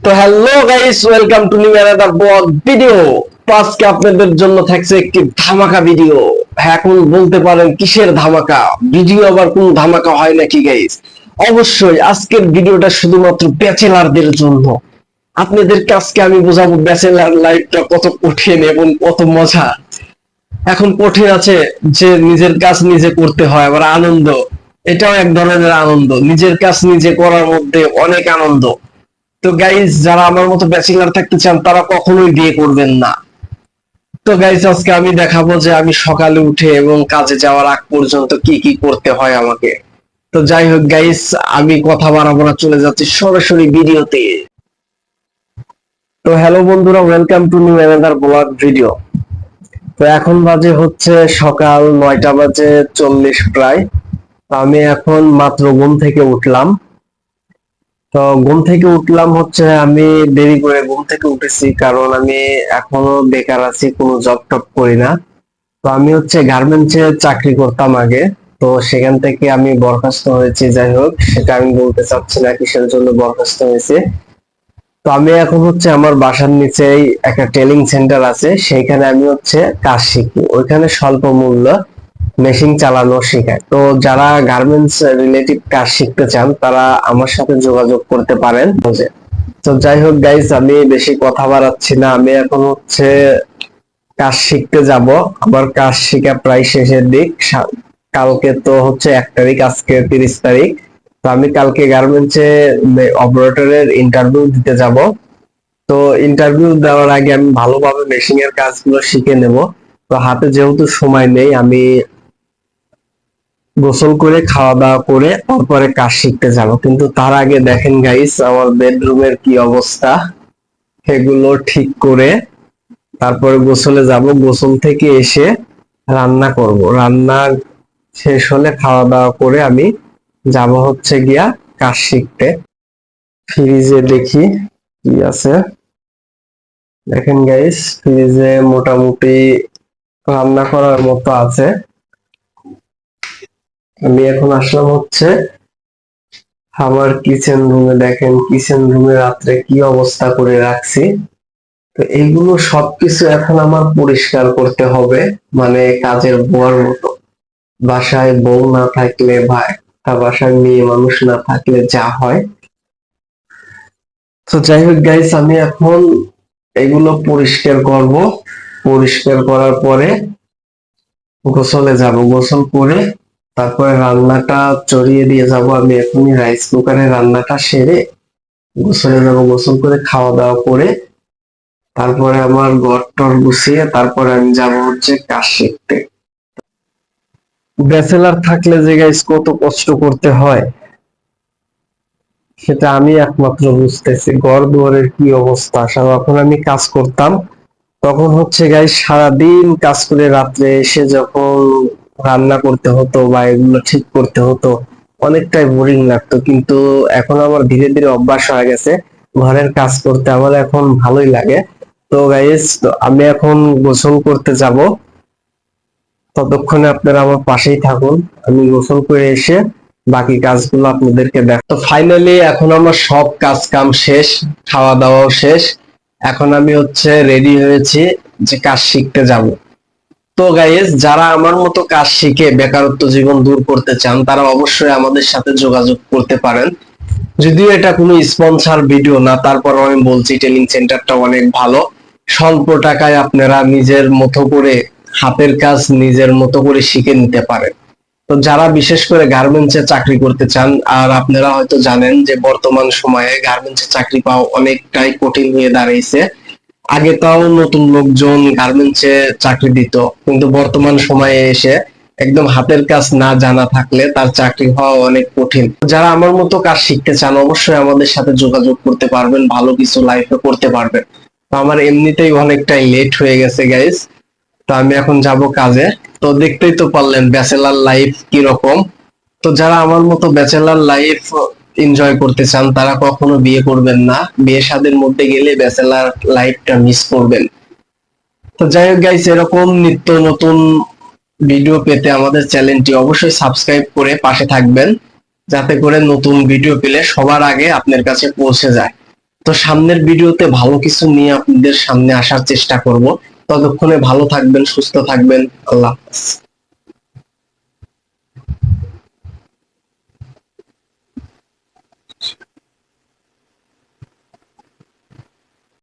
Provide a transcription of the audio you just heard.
তো hello guys, welcome to new another blog video. তো আজকে আপনাদের জন্য থাকছে একটি ধামাকা ভিডিও। এখন বলতে পারেন কিসের ধামাকা ভিডিও, আবার কোন ধামাকা হয় নাকি গাইস? অবশ্যই আজকের ভিডিওটা শুধুমাত্র ব্যাচেলারদের জন্য। আপনাদেরকে আজকে আমি বোঝাবো ব্যাচেলার লাইফটা কত কঠিন এবং কত মজা। এখন কঠিন আছে যে নিজের কাজ নিজে করতে হয়, আবার আনন্দ, এটাও এক ধরনের আনন্দ। নিজের কাজ নিজে করার মধ্যে অনেক আনন্দ। তো গাইজ, যারা আমার মতো ব্যাচেলার থাকতে চান তারা কখনোই বিয়ে করবেন না। তো গাইজ, আজকে আমি দেখাবো যে আমি সকালে উঠে এবং কাজে যাওয়ার আগ পর্যন্ত কি কি করতে হয় আমাকে। তো যাই হোক গাইজ, আমি কথা বাড়াবো না, চলে যাচ্ছি সরাসরি ভিডিওতে। তো হ্যালো বন্ধুরা, welcome to new another blog video. তো এখন বাজে হচ্ছে সকাল 9টা বাজে 40 প্রায়। তো আমি এখন মাত্র ঘুম থেকে উঠলাম। তো ঘুম থেকে উঠলাম হচ্ছে, আমি দেরি করে ঘুম থেকে উঠেছি কারণ আমি এখনো বেকার আছি, কোনো জব টব করি না। তো আমি হচ্ছে গার্মেন্টসে চাকরি করতাম আগে। তো সেখান থেকে আমি বরখাস্ত হয়েছি। যাই হোক, সেটা আমি বলতে চাচ্ছি না কিসের জন্য বরখাস্ত হয়েছে। তো আমি এখন হচ্ছে আমার বাসার নিচেই একটা ট্রেনিং সেন্টার আছে, সেইখানে আমি হচ্ছে কাজ শিখি। ওইখানে স্বল্প মূল্য মেশিন চালানো শেখায়। তো যারা গার্মেন্টস রিলেটিভ কাজ শিখতে চান তারা আমার সাথে যোগাযোগ করতে পারেন। তো যাই হোক গাইস, আমি বেশি কথা বাড়াচ্ছি না, আমি এখন হচ্ছে কাজ শিখতে যাব। আমার কাজ শিখা প্রায় শেষের দিক। কালকে তো হচ্ছে 1 তারিখ, আজকে 30 তারিখ। তো আমি কালকে গার্মেন্টসে অপারেটরের ইন্টারভিউ দিতে যাব। তো ইন্টারভিউ দেওয়ার আগে আমি ভালোভাবে মেশিং এর কাজগুলো শিখে নেব। তো হাতে যেহেতু সময় নেই, আমি গোসল করে খাওয়া দাওয়া করে তারপরে কাজ শিখতে যাব। কিন্তু তার আগে দেখেন গাইস, আমার বেডরুমের কি অবস্থা। এগুলো ঠিক করে তারপরে গোসলে যাব। গোসল থেকে এসে রান্না করব। রান্না শেষ হলে খাওয়া দাওয়া করে আমি যাব হচ্ছে গিয়া কাজ শিখতে। ফ্রিজে দেখি কি আছে। দেখেন গাইস, ফ্রিজে মোটামুটি রান্না করার মতো আছে। আমি এখন আসলাম হচ্ছে আমার কিচেন রুমে। দেখেন কিচেন রুমে রাত্রে কি অবস্থা করে রাখছি। তো এইগুলো সবকিছু এখন আমার পরিষ্কার করতে হবে, মানে কাজের বুয়ার মতো। বাসায় বউ না থাকলে বা একটা বাসায় মেয়ে মানুষ না থাকলে যা হয়। তো যাই হোক গাইস, আমি এখন এগুলো পরিষ্কার করব। পরিষ্কার করার পরে গোসলে যাব। গোসল করে তারপরে রান্নাটা চড়িয়ে দিয়ে যাব। আমি এখনই রাইস কুকারে রান্নাটা সেরে গোসলে যাব। গোসল করে খাওয়া দাওয়া করে তারপরে আমার ঘর টর গুছিয়ে তারপরে আমি যাব হচ্ছে কাজ শিখতে। ব্যাচেলার থাকলে যে গাইস কত কষ্ট করতে হয় সেটা আমি একমাত্র বুঝতেছি। ঘর দুয়ারের কি অবস্থা। যখন আমি কাজ করতাম তখন হচ্ছে গাইস সারাদিন কাজ করে রাত্রে এসে যখন রান্না করতে হতো বা এগুলো ঠিক করতে হতো, অনেকটাই বোরিং লাগতো। কিন্তু এখন আমার ধীরে ধীরে অভ্যাস হয়ে গেছে ঘরের কাজ করতে, আমার এখন ভালোই লাগে। তো গাইস, আমি এখন গোসল করতে যাব। ততক্ষণে আপনারা আমার পাশেই থাকুন। আমি গোসল করে এসে বাকি কাজগুলো আপনাদেরকে দেখ। তো ফাইনালি এখন আমার সব কাজ কাম শেষ, খাওয়া দাওয়াও শেষ। এখন আমি হচ্ছে রেডি হয়েছি যে কাজ শিখতে যাব। তো গাইস, যারা আমার মতো কাজ শিখে বেকারত্ব জীবন দূর করতে চান তারা অবশ্যই আমাদের সাথে যোগাযোগ করতে পারেন। যদিও এটা কোনো স্পন্সর ভিডিও না, তারপরও আমি বলছি ট্রেনিং সেন্টারটা অনেক ভালো। স্বল্প টাকায় আপনারা নিজের মতো করে হাতের কাজ নিজের মতো করে শিখে নিতে পারেন। তো যারা বিশেষ করে গার্মেন্টসে চাকরি করতে চান, আর আপনারা হয়তো জানেন যে বর্তমান সময়ে গার্মেন্টসে চাকরি পাওয়া অনেকটাই কঠিন হয়ে দাঁড়িয়েছে। আগে তাও নতুন লোকজন গার্মেন্টসে চাকরি দিত, কিন্তু বর্তমান সময়ে এসে একদম হাতের কাজ না জানা থাকলে তার চাকরি হওয়া অনেক কঠিন। যারা আমার মতো কাজ শিখতে চান অবশ্যই আমাদের সাথে যোগাযোগ করতে পারবেন, ভালো কিছু লাইফে করতে পারবেন। তো আমার এমনিতেই অনেকটাই লেট হয়ে গেছে গাইস। তো আমি এখন যাব কাজে। তো দেখতেই তো পারলেন ব্যাচেলার লাইফ কি রকম। তো যারা আমার মতো ব্যাচেলার লাইফ এনজয় করতে চান তারা কখনো বিয়ে করবেন না। বিয়ে শাদীর মধ্যে গেলে ব্যাচেলার লাইফটা মিস করবেন। তো যাই হোক গাইস, এরকম নিত্য নতুন ভিডিও পেতে আমাদের চ্যানেলটি অবশ্যই সাবস্ক্রাইব করে পাশে থাকবেন, যাতে করে নতুন ভিডিও পেলে সবার আগে আপনার কাছে পৌঁছে যায়। তো সামনের ভিডিওতে ভালো কিছু নিয়ে আপনাদের সামনে আসার চেষ্টা করব। ততক্ষণে ভালো থাকবেন, সুস্থ থাকবেন। আল্লাহ হাফেজ।